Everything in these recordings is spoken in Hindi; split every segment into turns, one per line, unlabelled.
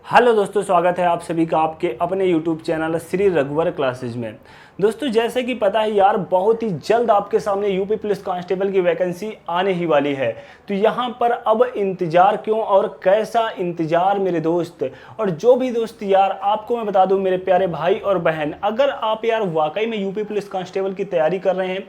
हेलो दोस्तों, स्वागत है आप सभी का आपके अपने यूट्यूब चैनल श्री रघुवर क्लासेज में। दोस्तों, जैसे कि पता है यार, बहुत ही जल्द आपके सामने यूपी पुलिस कांस्टेबल की वैकेंसी आने ही वाली है। तो यहाँ पर अब इंतज़ार क्यों और कैसा इंतज़ार मेरे दोस्त। और जो भी दोस्त यार, आपको मैं बता दूँ मेरे प्यारे भाई और बहन, अगर आप यार वाकई में यूपी पुलिस कांस्टेबल की तैयारी कर रहे हैं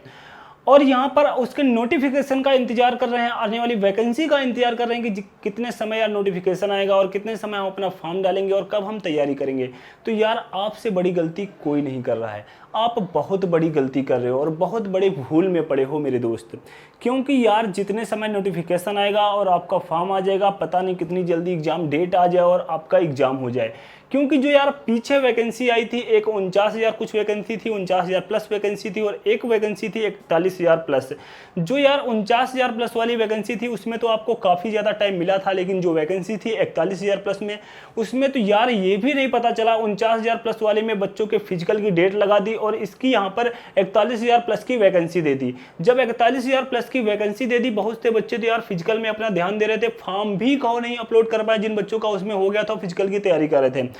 और यहाँ पर उसके नोटिफिकेशन का इंतजार कर रहे हैं, आने वाली वैकेंसी का इंतजार कर रहे हैं कि कितने समय यार नोटिफिकेशन आएगा और कितने समय हम अपना फॉर्म डालेंगे और कब हम तैयारी करेंगे, तो यार आपसे बड़ी गलती कोई नहीं कर रहा है। आप बहुत बड़ी गलती कर रहे हो और बहुत बड़े भूल में पड़े हो मेरे दोस्त। क्योंकि यार जितने समय नोटिफिकेशन आएगा और आपका फॉर्म आ जाएगा, पता नहीं कितनी जल्दी एग्जाम डेट आ जाए और आपका एग्जाम हो जाए। क्योंकि जो यार पीछे वैकेंसी आई थी, एक 49,000 कुछ वैकेंसी थी, 49,000 प्लस वैकेंसी थी और एक वैकेंसी थी 41,000 प्लस। जो यार 49,000 प्लस वाली वैकेंसी थी उसमें तो आपको काफ़ी ज़्यादा टाइम मिला था, लेकिन जो वैकेंसी थी 41,000 प्लस में, उसमें तो यार ये भी नहीं पता चला। 49,000 प्लस वाले में बच्चों के फिजिकल की डेट लगा दी और इसकी यहाँ पर 41,000 प्लस की वैकेंसी दे दी। जब 41,000 प्लस की वैकेंसी दे दी, बहुत से बच्चे तो यार फिजिकल में अपना ध्यान दे रहे थे, फॉर्म भी कहो नहीं अपलोड कर पाए जिन बच्चों का उसमें हो गया था, फिजिकल की तैयारी कर रहे थे।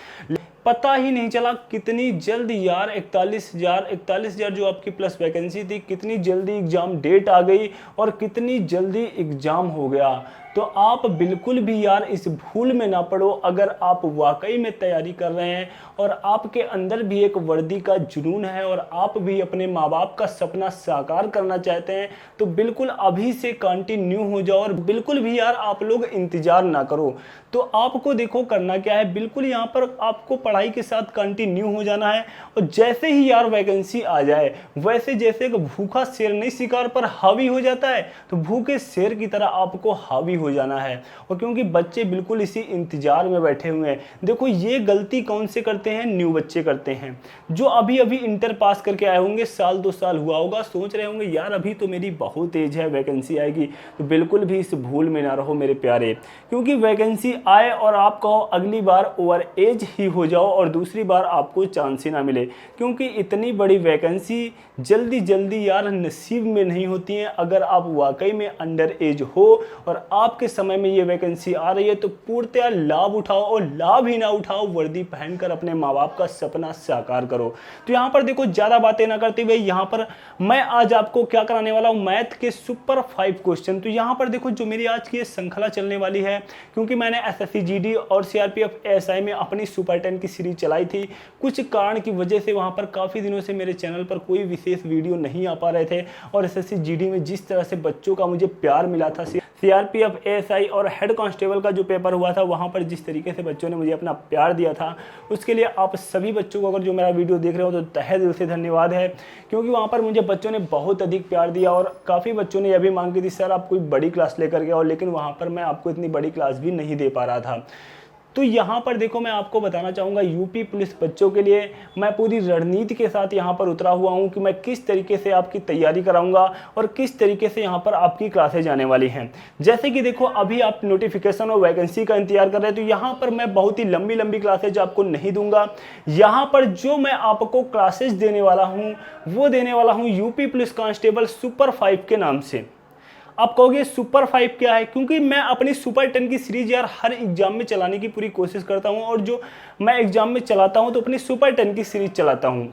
पता ही नहीं चला कितनी जल्दी यार 41,000 जो आपकी प्लस वैकेंसी थी, कितनी जल्दी एग्जाम डेट आ गई और कितनी जल्दी एग्जाम हो गया। तो आप बिल्कुल भी यार इस भूल में ना पड़ो। अगर आप वाकई में तैयारी कर रहे हैं और आपके अंदर भी एक वर्दी का जुनून है और आप भी अपने माँ बाप का सपना साकार करना चाहते हैं, तो बिल्कुल अभी से कंटिन्यू हो जाओ और बिल्कुल भी यार आप लोग इंतजार ना करो। तो आपको देखो करना क्या है, बिल्कुल यहाँ पर आपको पढ़ाई के साथ कंटिन्यू हो जाना है। और जैसे ही यार वैकेंसी आ जाए, वैसे जैसे एक भूखा शेर नहीं शिकार पर हावी हो जाता है, तो भूखे शेर की तरह आपको हावी हो जाना है। और क्योंकि बच्चे बिल्कुल इसी इंतजार में बैठे हुए हैं। देखो, ये गलती कौन से करते हैं? न्यू बच्चे करते हैं, जो अभी अभी इंटर पास करके आए होंगे, साल 2 साल हुआ होगा, सोच रहे होंगे यार अभी तो मेरी बहुत एज है, वैकेंसी आएगी। तो बिल्कुल भी इस भूल में ना रहो मेरे प्यारे। क्योंकि वैकेंसी आए और आप कहो अगली बार ओवर एज ही हो जाओ और दूसरी बार आपको चांस ही ना मिले। क्योंकि इतनी बड़ी वैकेंसी जल्दी जल्दी यार नसीब में नहीं होती हैं। अगर आप वाकई में अंडर एज हो और आपके समय में ये वैकेंसी आ रही है, तो पूर्णतया लाभ उठाओ और लाभ ही ना उठाओ, वर्दी पहनकर अपने माँ बाप का सपना साकार करो। तो यहाँ पर देखो, ज़्यादा बातें ना करते हुए यहाँ पर मैं आज आपको क्या कराने वाला हूँ, मैथ के सुपर 5 क्वेश्चन। तो यहाँ पर देखो, जो मेरी आज की ये श्रृंखला चलने वाली है, क्योंकि मैंने एसएससी जीडी और सीआरपीएफ एएसआई में अपनी सुपर 10 की सीरीज चलाई थी। कुछ कारण की वजह से वहाँ पर काफ़ी दिनों से मेरे चैनल पर कोई विशेष वीडियो नहीं आ पा रहे थे। और एसएससी जीडी में जिस तरह से बच्चों का मुझे प्यार मिला था, सीआरपीएफ एएसआई और हेड कांस्टेबल का जो पेपर हुआ था, वहाँ पर जिस तरीके से बच्चों ने मुझे अपना प्यार दिया था, उसके लिए आप सभी बच्चों को, अगर जो मेरा वीडियो देख रहे हो, तो तहे दिल से धन्यवाद है। क्योंकि वहाँ पर मुझे बच्चों ने बहुत अधिक प्यार दिया और काफ़ी बच्चों ने यह भी मांग की थी, सर आप कोई बड़ी क्लास लेकर के आओ, लेकिन वहाँ पर मैं आपको इतनी बड़ी क्लास भी नहीं दे पा रहा था। तो यहाँ पर देखो, मैं आपको बताना चाहूँगा, यूपी पुलिस बच्चों के लिए मैं पूरी रणनीति के साथ यहाँ पर उतरा हुआ हूँ कि मैं किस तरीके से आपकी तैयारी कराऊंगा और किस तरीके से यहाँ पर आपकी क्लासें जाने वाली हैं। जैसे कि देखो, अभी आप नोटिफिकेशन और वैकेंसी का इंतजार कर रहे हैं, तो यहाँ पर मैं बहुत ही लंबी लंबी क्लासेज आपको नहीं दूंगा। यहाँ पर जो मैं आपको क्लासेज देने वाला हूँ, वो देने वाला हूँ यूपी पुलिस कांस्टेबल सुपर 5 के नाम से। आप कहोगे सुपर 5 क्या है? क्योंकि मैं अपनी सुपर 10 की सीरीज यार हर एग्जाम में चलाने की पूरी कोशिश करता हूं, और जो मैं एग्जाम में चलाता हूं तो अपनी सुपर 10 की सीरीज चलाता हूं।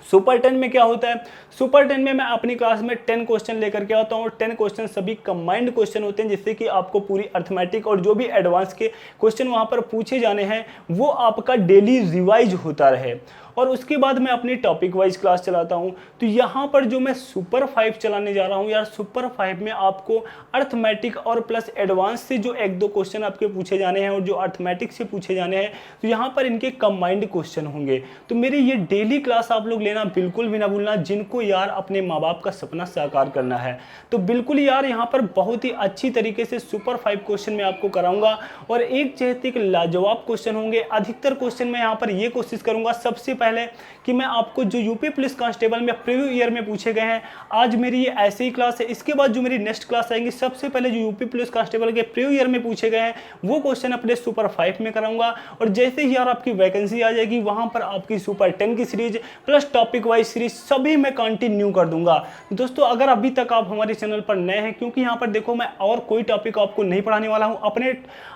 सुपर 10 में क्या होता है? सुपर 10 में मैं अपनी क्लास में 10 क्वेश्चन लेकर के आता हूँ और 10 क्वेश्चन सभी कंबाइंड क्वेश्चन होते हैं, जिससे कि आपको पूरी अर्थमेटिक और जो भी एडवांस के क्वेश्चन वहाँ पर पूछे जाने हैं, वो आपका डेली रिवाइज होता रहे। और उसके बाद मैं अपनी टॉपिक वाइज क्लास चलाता हूँ। तो यहाँ पर जो मैं सुपर 5 चलाने जा रहा हूँ यार, सुपर 5 में आपको अर्थमेटिक और प्लस एडवांस से जो 1-2 क्वेश्चन आपके पूछे जाने हैं और जो अर्थमेटिक से पूछे जाने हैं, तो यहाँ पर इनके कंबाइंड क्वेश्चन होंगे। तो मेरी ये डेली क्लास आप लोग लेना बिल्कुल भी ना भूलना, जिनको यार अपने माँ बाप का सपना साकार करना है। तो बिल्कुल यार यहाँ पर बहुत ही अच्छी तरीके से सुपर 5 क्वेश्चन मैं आपको कराऊंगा और एक चेहते के लाजवाब क्वेश्चन होंगे। अधिकतर क्वेश्चन मैं यहाँ पर ये कोशिश करूंगा, सबसे पहले कि मैं आपको जो यूपी पुलिस कांस्टेबल में प्रीव्यू ईयर में पूछे गए हैं, आज मेरी ये ऐसी ही क्लास है। इसके बाद जो मेरी नेक्स्ट क्लास आएंगी, सबसे पहले जो यूपी पुलिस कांस्टेबल के प्रीव्यू ईयर में पूछे गए हैं वो क्वेश्चन अपने सुपर 5 में कराऊंगा। और जैसे ही यार आपकी वैकेंसी आ जाएगी, वहां पर आपकी सुपर 10 की series plus topic wise series सभी मैं कंटिन्यू कर दूंगा। दोस्तों अगर अभी तक आप हमारे चैनल पर नए हैं, क्योंकि यहाँ पर देखो मैं और कोई टॉपिक आपको नहीं पढ़ाने वाला हूँ,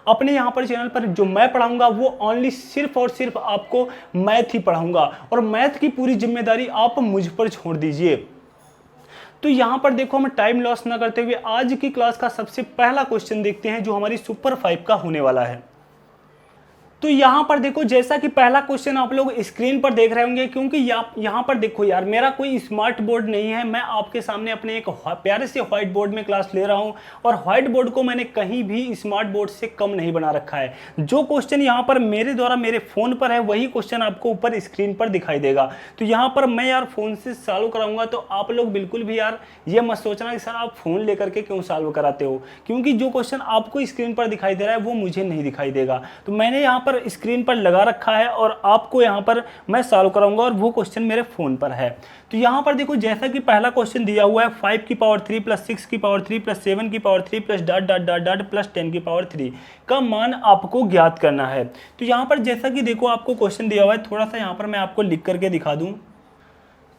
अपने यहाँ पर चैनल पर जो मैं पढ़ाऊंगा वो ओनली सिर्फ और सिर्फ आपको मैथ ही पढ़ाऊंगा, और मैथ की पूरी जिम्मेदारी आप मुझ पर छोड़ दीजिए। तो यहाँ पर देखो हम टाइम लॉस ना करते हुए आज की क्लास का सबसे पहला क्वेश्चन देखते हैं जो हमारी सुपर 5 का होने वाला है। तो यहाँ पर देखो जैसा कि पहला क्वेश्चन आप लोग स्क्रीन पर देख रहे होंगे, क्योंकि यहाँ पर देखो यार मेरा कोई स्मार्ट बोर्ड नहीं है, मैं आपके सामने अपने एक प्यारे से व्हाइट बोर्ड में क्लास ले रहा हूँ, और व्हाइट बोर्ड को मैंने कहीं भी स्मार्ट बोर्ड से कम नहीं बना रखा है। जो क्वेश्चन यहाँ पर मेरे द्वारा मेरे फ़ोन पर है वही क्वेश्चन आपको ऊपर स्क्रीन पर दिखाई देगा। तो यहाँ पर मैं यार फ़ोन से सॉल्व कराऊंगा, तो आप लोग बिल्कुल भी यार ये मत सोचना कि सर आप फ़ोन लेकर के क्यों सॉल्व कराते हो, क्योंकि जो क्वेश्चन आपको स्क्रीन पर दिखाई दे रहा है वो मुझे नहीं दिखाई देगा। तो मैंने यहाँ पर स्क्रीन पर लगा रखा है और आपको यहाँ पर मैं सॉल्व कराऊंगा, और वो क्वेश्चन मेरे फोन पर है। तो यहाँ पर देखो जैसा कि पहला क्वेश्चन दिया हुआ है 5 की पावर 3 प्लस 6 की पावर 3 प्लस 7 की power 3 plus dot dot dot dot plus 10 की पावर 3 का मान आपको ज्ञात करना है। तो यहाँ पर जैसा कि देखो आपको क्वेश्चन दिया हुआ है, थोड़ा सा यहाँ पर मैं आपको लिख करके दिखा दूँ।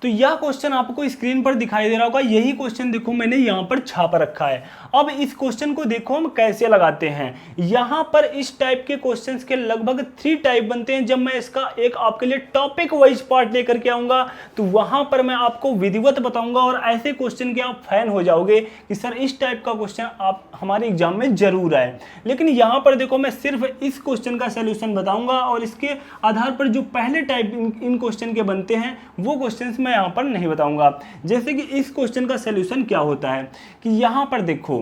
तो यह क्वेश्चन आपको स्क्रीन पर दिखाई दे रहा होगा, यही क्वेश्चन देखो मैंने यहाँ पर छाप रखा है। अब इस क्वेश्चन को देखो हम कैसे लगाते हैं। यहाँ पर इस टाइप के क्वेश्चंस के लगभग 3 टाइप बनते हैं। जब मैं इसका एक आपके लिए टॉपिक वाइज पार्ट लेकर के आऊंगा तो वहां पर मैं आपको विधिवत बताऊंगा, और ऐसे क्वेश्चन के आप फैन हो जाओगे कि सर इस टाइप का क्वेश्चन आप हमारे एग्जाम में जरूर आए। लेकिन यहाँ पर देखो मैं सिर्फ इस क्वेश्चन का सोल्यूशन बताऊंगा, और इसके आधार पर जो पहले टाइप इन क्वेश्चन के बनते हैं वो क्वेश्चन मैं यहाँ पर नहीं बताऊंगा। जैसे कि इस क्वेश्चन का सलूशन क्या होता है कि यहाँ पर देखो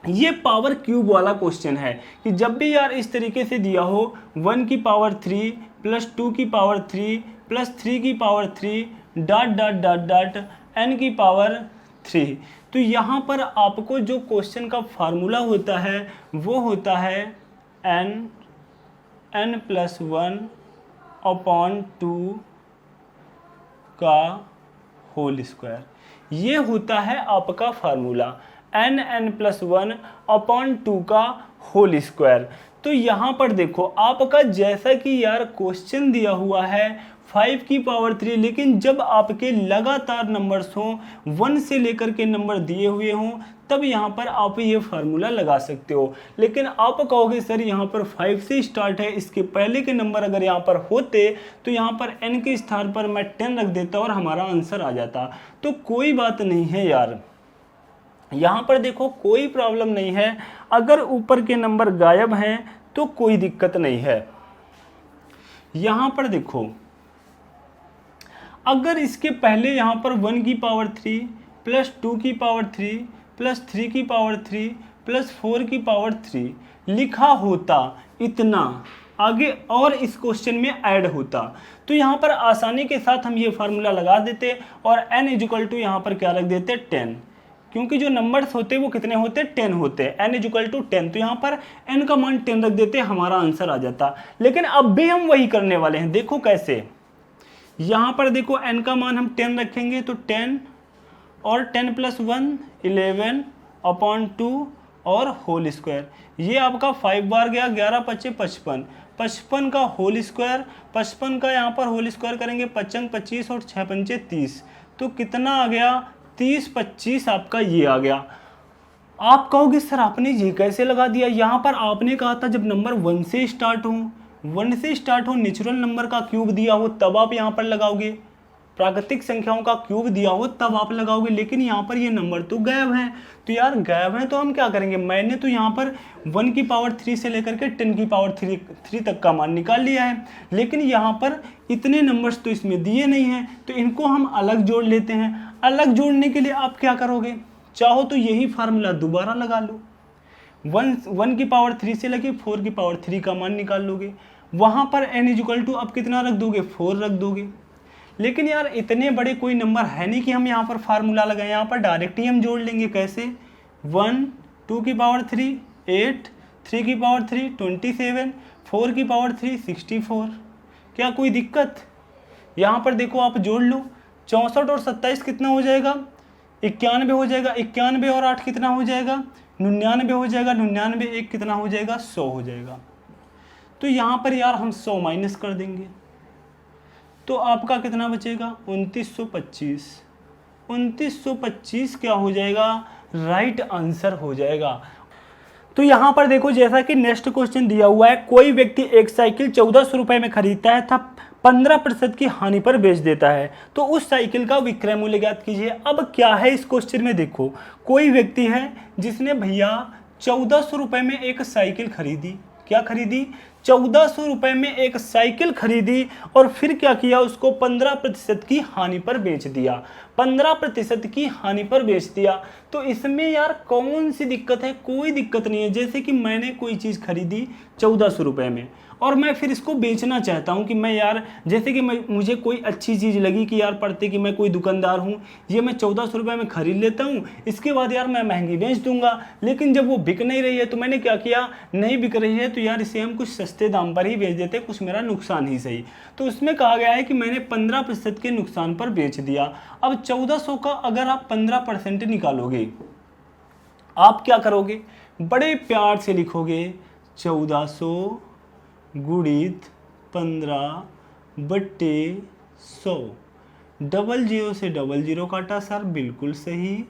ये पावर क्यूब वाला क्वेश्चन है कि जब भी यार इस तरीके से दिया हो 1 की पावर 3 प्लस 2 की पावर 3 प्लस 3 की power 3 dot dot dot dot n की पावर 3, तो यहाँ पर आपको जो क्वेश्चन का फार्मूला होता है वो होता है n प्लस 1 अपॉन 2 का होल स्क्वायर। ये होता है आपका फार्मूला n प्लस 1 अपॉन 2 का होल स्क्वायर। तो यहाँ पर देखो आपका जैसा कि यार क्वेश्चन दिया हुआ है 5 की पावर 3, लेकिन जब आपके लगातार नंबर्स हों 1 से लेकर के नंबर दिए हुए हों तब यहाँ पर आप ये फार्मूला लगा सकते हो। लेकिन आप कहोगे सर यहाँ पर 5 से स्टार्ट है, इसके पहले के नंबर अगर यहाँ पर होते तो यहाँ पर n के स्थान पर मैं 10 रख देता और हमारा आंसर आ जाता। तो कोई बात नहीं है यार, यहाँ पर देखो कोई प्रॉब्लम नहीं है, अगर ऊपर के नंबर गायब हैं तो कोई दिक्कत नहीं है। यहाँ पर देखो अगर इसके पहले यहाँ पर 1 की पावर 3 प्लस 2 की पावर 3 प्लस 3 की पावर 3 प्लस 4 की पावर 3 लिखा होता इतना आगे और इस क्वेश्चन में ऐड होता, तो यहाँ पर आसानी के साथ हम ये फार्मूला लगा देते और n इक्वल टू यहाँ पर क्या रख देते 10, क्योंकि जो नंबर्स होते वो कितने होते 10 होते, n इक्वल टू 10, तो यहाँ पर n का मान 10 रख देते, हमारा आंसर आ जाता। लेकिन अब भी हम वही करने वाले हैं, देखो कैसे। यहाँ पर देखो n का मान हम 10 रखेंगे तो 10 और 10 प्लस 1 11 अपॉन 2 और होल स्क्वायर, ये आपका 5 बार गया, 11 पच्चे 55, 55 का होल स्क्वायर, 55 का यहाँ पर होल स्क्वायर करेंगे 55 25 और 6 पंचे 30, तो कितना आ गया 30 25 आपका ये आ गया। आप कहोगे सर आपने ये कैसे लगा दिया, यहाँ पर आपने कहा था जब नंबर 1 से स्टार्ट हो नेचुरल नंबर का क्यूब दिया हो तब आप यहाँ पर लगाओगे, प्राकृतिक संख्याओं का क्यूब दिया हो तब आप लगाओगे, लेकिन यहाँ पर ये नंबर तो गायब हैं। तो यार गायब हैं तो हम क्या करेंगे, मैंने तो यहाँ पर 1 की पावर 3 से लेकर के 10 की पावर 3 तक का मान निकाल लिया है, लेकिन यहाँ पर इतने नंबर्स तो इसमें दिए नहीं हैं, तो इनको हम अलग जोड़ लेते हैं। अलग जोड़ने के लिए आप क्या करोगे, चाहो तो यही फार्मूला दोबारा लगा लो, 1 की पावर 3 से लगे 4 की पावर 3 का मान निकाल लोगे, वहाँ पर n इक्वल टू अब कितना रख दोगे 4 रख दोगे। लेकिन यार इतने बड़े कोई नंबर है नहीं कि हम यहाँ पर फार्मूला लगाएं, यहाँ पर डायरेक्ट ही हम जोड़ लेंगे। कैसे, 1 2 की पावर 3 8, 3 की पावर 3 27, 4 की पावर 3 64, क्या कोई दिक्कत, यहाँ पर देखो आप जोड़ लो, 64 और 27 कितना हो जाएगा, 91 हो जाएगा। 91 और 8 कितना हो जाएगा, 99 हो जाएगा। 99 1 कितना हो जाएगा, 100 हो जाएगा। तो यहाँ पर यार हम 100 माइनस कर देंगे तो आपका कितना बचेगा, 2925। 2925 क्या हो जाएगा, राइट आंसर हो जाएगा। तो यहाँ पर देखो जैसा कि नेक्स्ट क्वेश्चन दिया हुआ है, कोई व्यक्ति एक साइकिल 1400 रुपये में खरीदता है तथा 15% की हानि पर बेच देता है, तो उस साइकिल का विक्रय मूल्य ज्ञात कीजिए। अब क्या है इस क्वेश्चन में, देखो कोई व्यक्ति है जिसने भैया 1400 रुपये में एक साइकिल खरीदी, क्या खरीदी, 1400 रुपये में एक साइकिल खरीदी और फिर क्या किया, उसको 15% की हानि पर बेच दिया। 15% की हानि पर बेच दिया। तो इसमें यार कौन सी दिक्कत है, कोई दिक्कत नहीं है। जैसे कि मैंने कोई चीज़ खरीदी 1400 रुपये में और मैं फिर इसको बेचना चाहता हूँ कि मैं यार, जैसे कि मुझे कोई अच्छी चीज़ लगी कि यार पढ़ते कि मैं कोई दुकानदार हूँ, ये मैं 1400 रुपये में ख़रीद लेता हूँ, इसके बाद यार मैं महंगी बेच दूंगा। लेकिन जब वो बिक नहीं रही है तो मैंने क्या किया, नहीं बिक रही है तो यार इसे हम कुछ सस्ते दाम पर ही बेच देते, कुछ मेरा नुकसान ही सही। तो उसमें कहा गया है कि मैंने 15% के नुकसान पर बेच दिया। अब 1400 का अगर आप 15% निकालोगे, आप क्या करोगे, बड़े प्यार से लिखोगे 1400 गुणित 15/100। 00 से 00 काटा सर, बिल्कुल सही।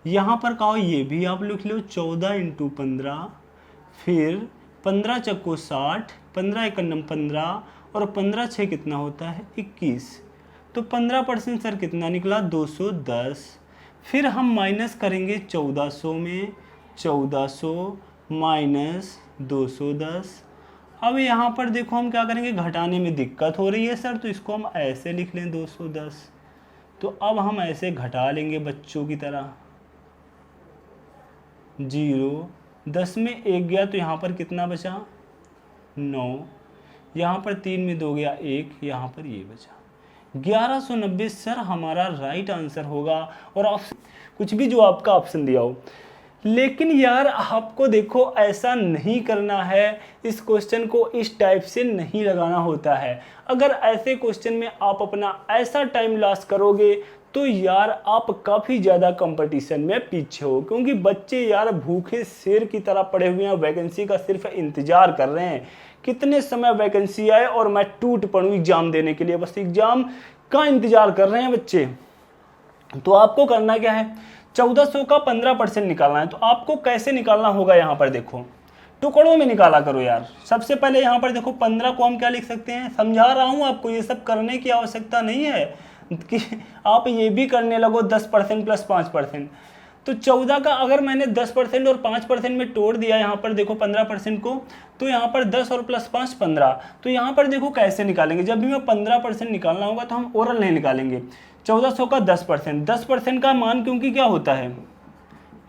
यहाँ पर कहो ये भी आप लिख लो 14 × 15, फिर 15 चक्को 60, 15 एकम 15 और 15 6 कितना होता है 21। तो 15% सर कितना निकला 210। फिर हम माइनस करेंगे 1400 में, 1400 माइनस 210। अब यहाँ पर देखो हम क्या करेंगे, घटाने में दिक्कत हो रही है सर, तो इसको हम ऐसे लिख लें 210। तो अब हम ऐसे घटा लेंगे बच्चों की तरह, 0, 10 में 1 गया तो यहाँ पर कितना बचा 9, यहाँ पर 3 में 2 गया 1, यहाँ पर ये बचा 1190 सर हमारा राइट आंसर होगा। और ऑप्शन कुछ भी जो आपका ऑप्शन दिया हो, लेकिन यार आपको देखो ऐसा नहीं करना है, इस क्वेश्चन को इस टाइप से नहीं लगाना होता है। अगर ऐसे क्वेश्चन में आप अपना ऐसा टाइम लॉस करोगे तो यार आप काफ़ी ज़्यादा कंपटीशन में पीछे हो, क्योंकि बच्चे यार भूखे शेर की तरह पड़े हुए हैं, वैकेंसी का सिर्फ इंतज़ार कर रहे हैं कितने समय वैकेंसी आए और मैं टूट पड़ूँ एग्ज़ाम देने के लिए, बस एग्ज़ाम का इंतज़ार कर रहे हैं बच्चे। तो आपको करना क्या है, 1400 का 15% निकालना है। तो आपको कैसे निकालना होगा, यहाँ पर देखो टुकड़ों में निकाला करो यार। सबसे पहले यहाँ पर देखो 15 को हम क्या लिख सकते हैं, समझा रहा हूँ आपको, ये सब करने की आवश्यकता नहीं है कि आप ये भी करने लगो 10% प्लस 5%। तो 14 का अगर मैंने 10% और 5% में तोड़ दिया, यहाँ पर देखो 15% को, तो यहाँ पर 10 और प्लस 5 15। तो यहाँ पर देखो कैसे निकालेंगे, जब भी मैं 15% निकालना होगा तो हम ओरल नहीं निकालेंगे। 1400 का 10%, 10% का मान क्योंकि क्या होता है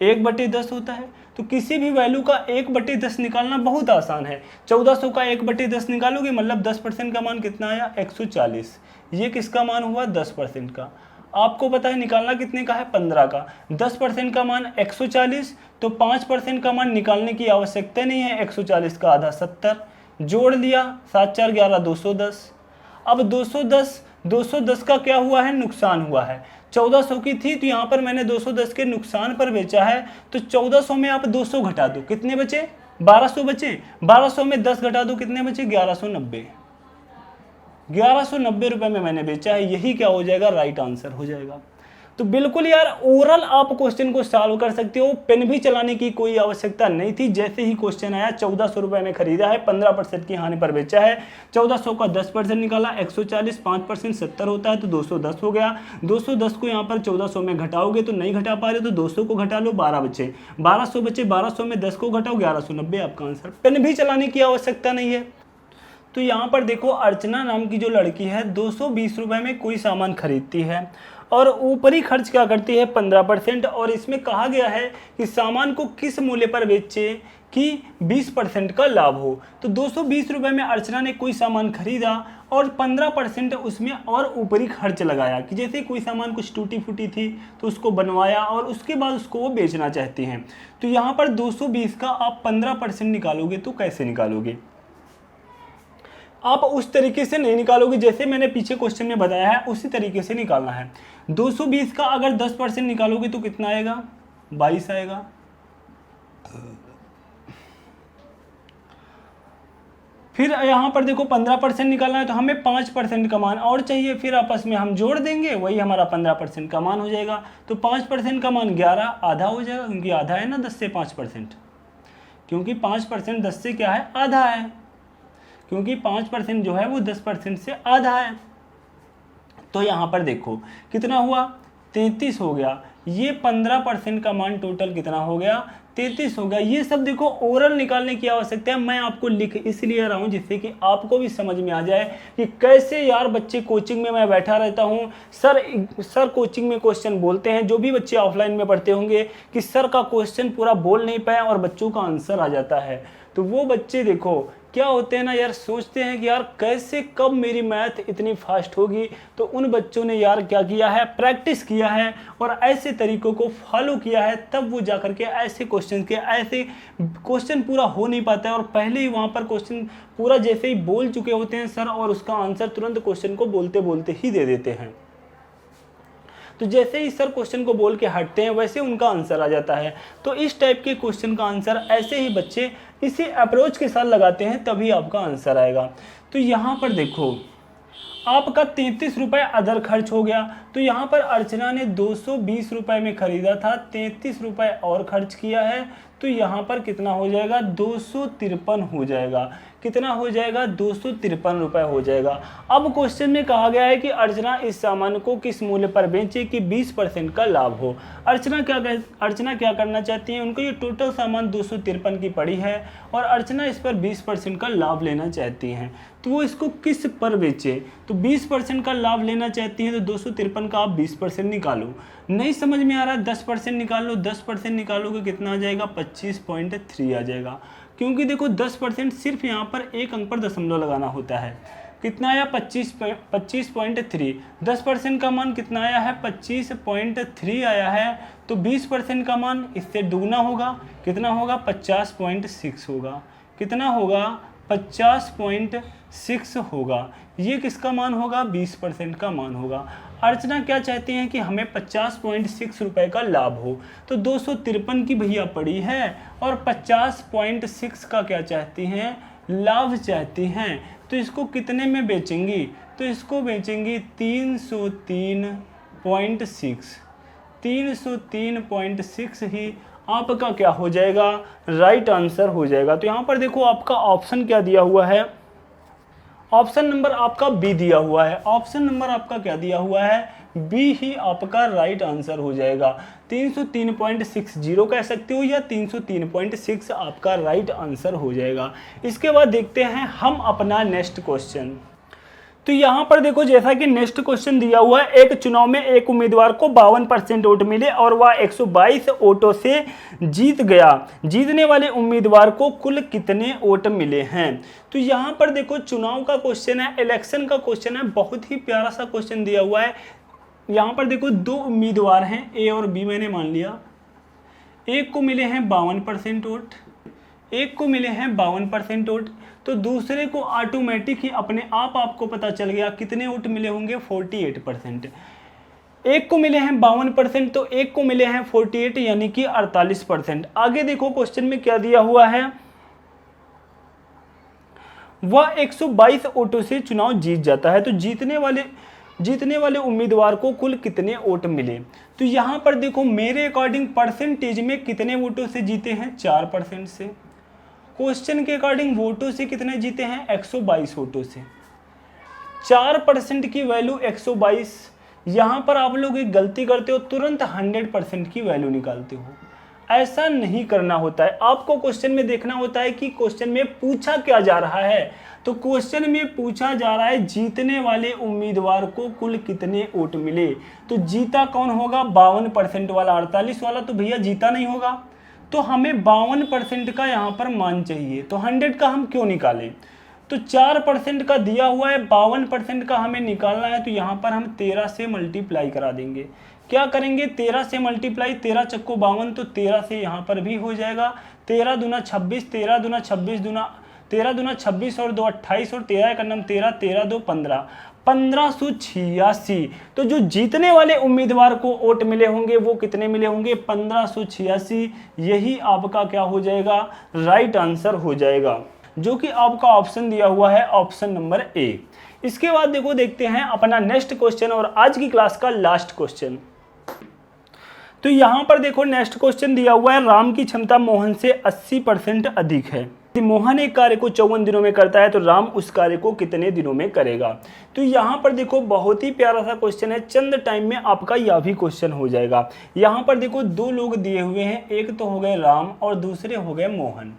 1/10 होता है, तो किसी भी वैल्यू का 1/10 निकालना बहुत आसान है। 1400 का 1/10 निकालोगे मतलब 10% का मान कितना आया 140। ये किसका मान हुआ 10% का। आपको पता है निकालना कितने का है 15 का। 10% का मान 140, तो 5% का मान निकालने की आवश्यकता नहीं है। 140 का आधा 70, जोड़ दिया 7 4 11 210। अब 210 का क्या हुआ है, नुकसान हुआ है। 1400 की थी तो यहाँ पर मैंने 210 के नुकसान पर बेचा है, तो 1400 में आप 200 घटा दो, कितने बचे 1200 बचे। 1200 में 10 घटा दो, कितने बचे 1190। 1190 रुपए में मैंने बेचा है, यही क्या हो जाएगा राइट आंसर हो जाएगा। तो बिल्कुल यार ओरल आप क्वेश्चन को सॉल्व कर सकते हो, पेन भी चलाने की कोई आवश्यकता नहीं थी। जैसे ही क्वेश्चन आया 1400 रुपए में खरीदा है, 15% की हानि पर बेचा है। 1400 का 10% निकाला, 140, 5% 70 होता है तो 210 हो गया। 210 को यहाँ पर 1400 में घटाओगे तो नहीं घटा पा रहे तो 200 को घटा लो, 12 बचे। 1200 बचे, 1200 में 10 को घटाओ, 1190 आपका आंसर। पेन भी चलाने की आवश्यकता नहीं है। तो यहाँ पर देखो अर्चना नाम की जो लड़की है 220 रुपये में कोई सामान खरीदती है और ऊपरी खर्च क्या करती है 15%। और इसमें कहा गया है कि सामान को किस मूल्य पर बेचे कि 20% का लाभ हो। तो 220 रुपये में अर्चना ने कोई सामान खरीदा और 15% उसमें और ऊपरी खर्च लगाया कि जैसे कोई सामान कुछ टूटी फूटी थी तो उसको बनवाया और उसके बाद उसको वो बेचना चाहती हैं। तो यहाँ पर 220 का आप 15% निकालोगे तो कैसे निकालोगे, आप उस तरीके से नहीं निकालोगे जैसे मैंने पीछे क्वेश्चन में बताया है, उसी तरीके से निकालना है। 220 का अगर 10% निकालोगे तो कितना आएगा, 22 आएगा। फिर यहाँ पर देखो 15% निकालना है तो हमें 5% का मान और चाहिए, फिर आपस में हम जोड़ देंगे, वही हमारा 15% का मान हो जाएगा। तो 5% का मान 11 आधा हो जाएगा, क्योंकि आधा है ना 10 से 5%, क्योंकि 5% 10 से क्या है, आधा है, क्योंकि 5% जो है वो 10% से आधा है। तो यहाँ पर देखो कितना हुआ, 33 हो गया। ये 15% का मान टोटल कितना हो गया, 33 हो गया। ये सब देखो ओरल निकालने की आवश्यकता है, मैं आपको लिख इसलिए रहा हूँ जिससे कि आपको भी समझ में आ जाए कि कैसे यार बच्चे कोचिंग में, मैं बैठा रहता हूँ सर कोचिंग में क्वेश्चन बोलते हैं, जो भी बच्चे ऑफलाइन में पढ़ते होंगे कि सर का क्वेश्चन पूरा बोल नहीं पाए और बच्चों का आंसर आ जाता है, तो वो बच्चे देखो क्या होते हैं ना यार, सोचते हैं कि यार कैसे कब मेरी मैथ इतनी फास्ट होगी। तो उन बच्चों ने यार क्या किया है, प्रैक्टिस किया है और ऐसे तरीकों को फॉलो किया है, तब वो जाकर के ऐसे क्वेश्चन पूरा हो नहीं पाता है, और पहले ही वहाँ पर क्वेश्चन पूरा जैसे ही बोल चुके होते हैं सर, और उसका आंसर तुरंत क्वेश्चन को बोलते बोलते ही दे देते हैं। तो जैसे ही सर क्वेश्चन को बोल के हटते हैं वैसे उनका आंसर आ जाता है। तो इस टाइप के क्वेश्चन का आंसर ऐसे ही बच्चे इसी अप्रोच के साथ लगाते हैं, तभी आपका आंसर आएगा। तो यहाँ पर देखो आपका 33 रुपये अदर खर्च हो गया। तो यहाँ पर अर्चना ने 220 रुपये में ख़रीदा था, 33 रुपये और खर्च किया है, तो यहाँ पर कितना हो जाएगा, 253 हो जाएगा। कितना हो जाएगा, 253 रुपये हो जाएगा। अब क्वेश्चन में कहा गया है कि अर्चना इस सामान को किस मूल्य पर बेचे कि 20% का लाभ हो। अर्चना क्या करना चाहती है, उनको ये टोटल सामान 253 की पड़ी है और अर्चना इस पर 20% का लाभ लेना चाहती हैं, तो वो इसको किस पर बेचे। तो 20% का लाभ लेना चाहती हैं तो 253 का आप 20% निकालो। नहीं समझ में आ रहा है 10% निकाल लो, 10% निकालोगे कितना आ जाएगा, 25.3 आ जाएगा। क्योंकि देखो 10% सिर्फ यहाँ पर एक अंक पर दशमलव लगाना होता है। कितना आया, 25.3। 10% का मान कितना आया है, 25.3 आया है। तो 20% का मान इससे दुगना होगा, कितना होगा, 50.6 होगा। कितना होगा, 50.6 होगा। ये किसका मान होगा, 20% का मान होगा। अर्चना क्या चाहती हैं कि हमें 50.6 रुपये का लाभ हो, तो 253 की भैया पड़ी है और 50.6 का क्या चाहती हैं, लाभ चाहती हैं। तो इसको कितने में बेचेंगी, तो इसको बेचेंगी 303.6। 303.6 ही आपका क्या हो जाएगा, राइट आंसर हो जाएगा। तो यहाँ पर देखो आपका ऑप्शन क्या दिया हुआ है, ऑप्शन नंबर आपका बी दिया हुआ है। ऑप्शन नंबर आपका क्या दिया हुआ है, बी ही आपका राइट आंसर हो जाएगा। 303.60 कह सकते हो या 303.6 आपका राइट आंसर हो जाएगा। इसके बाद देखते हैं हम अपना नेक्स्ट क्वेश्चन। तो यहाँ पर देखो जैसा कि नेक्स्ट क्वेश्चन दिया हुआ है, एक चुनाव में एक उम्मीदवार को 52% वोट मिले और वह 122 वोटों से जीत गया। जीतने वाले उम्मीदवार को कुल कितने वोट मिले हैं। तो यहाँ पर देखो चुनाव का क्वेश्चन है, इलेक्शन का क्वेश्चन है, बहुत ही प्यारा सा क्वेश्चन दिया हुआ है। यहाँ पर देखो दो उम्मीदवार हैं, ए और बी मैंने मान लिया। एक को मिले हैं 52% वोट, एक को मिले हैं 52% वोट, तो दूसरे को ऑटोमेटिक ही अपने आप आपको पता चल गया कितने वोट मिले होंगे, 48%। एक को मिले हैं 52% तो एक को मिले हैं 48 यानी कि 48%। आगे देखो क्वेश्चन में क्या दिया हुआ है, वह 122 वोटों से चुनाव जीत जाता है, तो जीतने वाले उम्मीदवार को कुल कितने वोट मिले। तो यहाँ पर देखो मेरे अकॉर्डिंग परसेंटेज में कितने वोटों से जीते हैं, 4% से। क्वेश्चन के अकॉर्डिंग वोटों से कितने जीते हैं, 122 वोटों से। 4% की वैल्यू 122। यहाँ पर आप लोग एक गलती करते हो, तुरंत 100% की वैल्यू निकालते हो। ऐसा नहीं करना होता है, आपको क्वेश्चन में देखना होता है कि क्वेश्चन में पूछा क्या जा रहा है। तो क्वेश्चन में पूछा जा रहा है जीतने वाले उम्मीदवार को कुल कितने वोट मिले। तो जीता कौन होगा, 52% वाला। 48 वाला तो भैया जीता नहीं होगा, तो हमें 52% का यहाँ पर मान चाहिए। तो 100 का हम क्यों निकालें, तो 4% का दिया हुआ है, 52% का हमें निकालना है, तो यहाँ पर हम 13 से मल्टीप्लाई करा देंगे। क्या करेंगे, 13 से मल्टीप्लाई, 13 चक्को 52, तो 13 से यहाँ पर भी हो जाएगा। 13 दूना 26, 13 दूना 26 दूना 13 दूना 26 और 2 28 और 13 का नाम 13, 13 2 15, 1586। तो जो जीतने वाले उम्मीदवार को वोट मिले होंगे वो कितने मिले होंगे? 1586। यही आपका क्या हो जाएगा? राइट आंसर हो जाएगा, जो कि आपका ऑप्शन दिया हुआ है ऑप्शन नंबर ए। इसके बाद देखते हैं अपना नेक्स्ट क्वेश्चन और आज की क्लास का लास्ट क्वेश्चन। तो यहाँ पर नेक्स्ट क्वेश्चन दिया हुआ है, राम की क्षमता मोहन से 80% अधिक है। यदि मोहन एक कार्य को 54 दिनों में करता है तो राम उस कार्य को कितने दिनों में करेगा? तो यहाँ पर बहुत ही प्यारा सा क्वेश्चन है, चंद टाइम में आपका यह भी क्वेश्चन हो जाएगा। यहाँ पर दो लोग दिए हुए हैं, एक तो हो गए राम और दूसरे हो गए मोहन।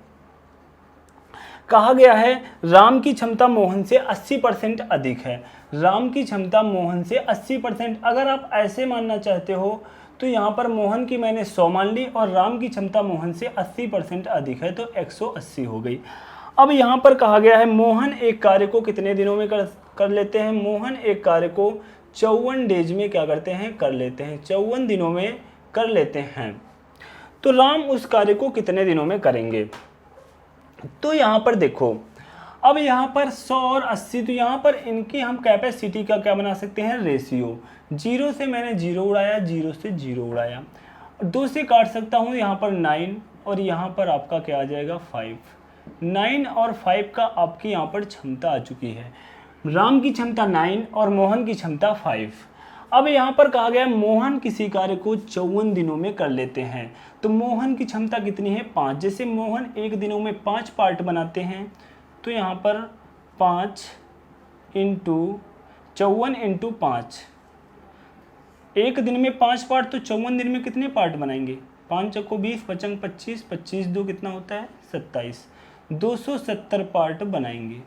कहा गया है राम की क्षमता मोहन से 80% अधिक है। राम की क्षमता मोहन से 80%, अगर आप ऐसे मानना चाहते हो तो यहाँ पर मोहन की मैंने 100 मान ली और राम की क्षमता मोहन से 80% अधिक है तो 180 हो गई। अब यहाँ पर कहा गया है मोहन एक कार्य को कितने दिनों में कर लेते हैं? मोहन एक कार्य को 54 डेज में क्या करते हैं? कर लेते हैं, 54 दिनों में कर लेते हैं। तो राम उस कार्य को कितने दिनों में करेंगे? तो यहाँ पर अब यहाँ पर 100 और 80, तो यहाँ पर इनकी हम कैपेसिटी का क्या बना सकते हैं? रेशियो। 0 से मैंने 0 उड़ाया, 0 से 0 उड़ाया, 2 से काट सकता हूँ, यहाँ पर 9 और यहाँ पर आपका क्या आ जाएगा? 5। 9 और 5 का आपकी यहाँ पर क्षमता आ चुकी है। राम की क्षमता 9 और मोहन की क्षमता 5। अब यहाँ पर कहा गया मोहन किसी कार्य को 54 दिनों में कर लेते हैं, तो मोहन की क्षमता कितनी है? 5। जैसे मोहन एक दिनों में 5 पार्ट बनाते हैं, तो यहाँ पर 5 × 54 × 5, एक दिन में 5 पार्ट, तो 54 दिन में कितने पार्ट बनाएंगे? 5 चक्को 20, 5 अंक 25, 25 2 कितना होता है? 27, 270 पार्ट बनाएंगे।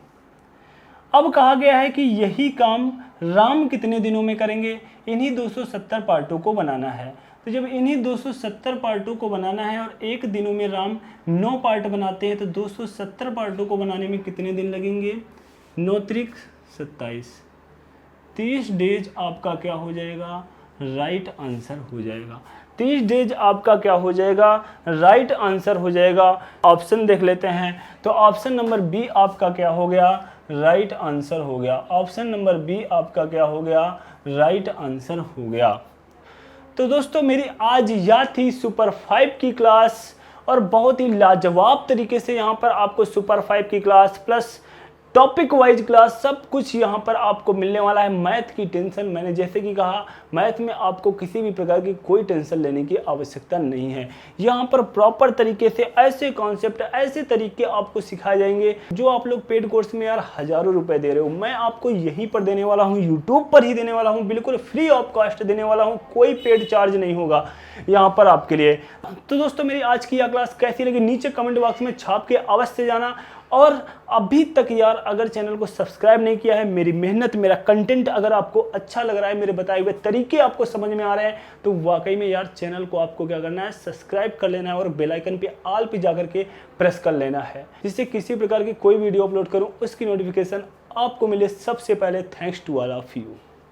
अब कहा गया है कि यही काम राम कितने दिनों में करेंगे? इन्हीं 270 पार्टों को बनाना है। तो जब इन्हीं 270 पार्टों को बनाना है और एक दिनों में राम 9 पार्ट बनाते हैं, तो 270 पार्टों को बनाने में कितने दिन लगेंगे? 9 त्रिक 27, 30 डेज आपका क्या हो जाएगा? राइट आंसर हो जाएगा। 30 डेज आपका क्या हो जाएगा? राइट आंसर हो जाएगा। ऑप्शन देख लेते हैं, तो ऑप्शन नंबर बी आपका क्या हो गया? राइट आंसर हो गया। ऑप्शन नंबर बी आपका क्या हो गया? राइट आंसर हो गया। तो दोस्तों मेरी आज यह थी सुपर 5 की क्लास और बहुत ही लाजवाब तरीके से यहाँ पर आपको सुपर 5 की class plus topic wise class सब कुछ यहाँ पर आपको मिलने वाला है। मैथ की टेंशन, मैंने जैसे कि कहा, मैथ में आपको किसी भी प्रकार की कोई टेंशन लेने की आवश्यकता नहीं है। यहाँ पर प्रॉपर तरीके से ऐसे कॉन्सेप्ट, ऐसे तरीके आपको सिखाए जाएंगे जो आप लोग पेड कोर्स में यार हज़ारों रुपए दे रहे हो, मैं आपको यहीं पर देने वाला हूँ, यूट्यूब पर ही देने वाला हूँ, बिल्कुल फ्री ऑफ कॉस्ट देने वाला हूँ, कोई पेड चार्ज नहीं होगा यहाँ पर आपके लिए। तो दोस्तों मेरी आज की यह क्लास कैसी लगी नीचे कमेंट बॉक्स में छाप के अवश्य जाना। और अभी तक यार अगर चैनल को सब्सक्राइब नहीं किया है, मेरी मेहनत, मेरा कंटेंट अगर आपको अच्छा लग रहा है, मेरे बताए हुए तरीके आपको समझ में आ रहे हैं, तो वाकई में यार चैनल को आपको क्या करना है? सब्सक्राइब कर लेना है और बेल आइकन पे ऑल पे जाकर के प्रेस कर लेना है, जिससे किसी प्रकार की कोई वीडियो अपलोड करूं उसकी नोटिफिकेशन आपको मिले सबसे पहले। Thanks to all of you.